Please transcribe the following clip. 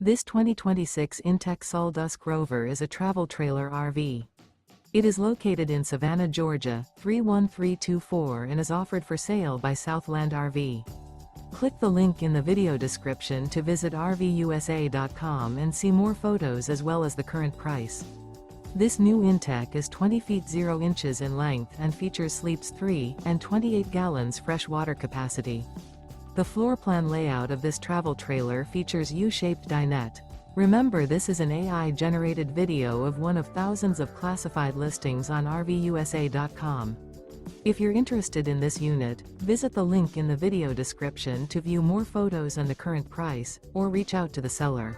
This 2026 inTech Sol Dusk Rover is a travel trailer RV. It is located in Savannah, Georgia, 31324 and is offered for sale by Southland RV. Click the link in the video description to visit RVUSA.com and see more photos as well as the current price. This new inTech is 20 feet 0 inches in length and features sleeps 3 and 28 gallons fresh water capacity. The floor plan layout of this travel trailer features U-Shaped Dinette. Remember, this is an AI-generated video of one of thousands of classified listings on RVUSA.com. If you're interested in this unit, visit the link in the video description to view more photos and the current price, or reach out to the seller.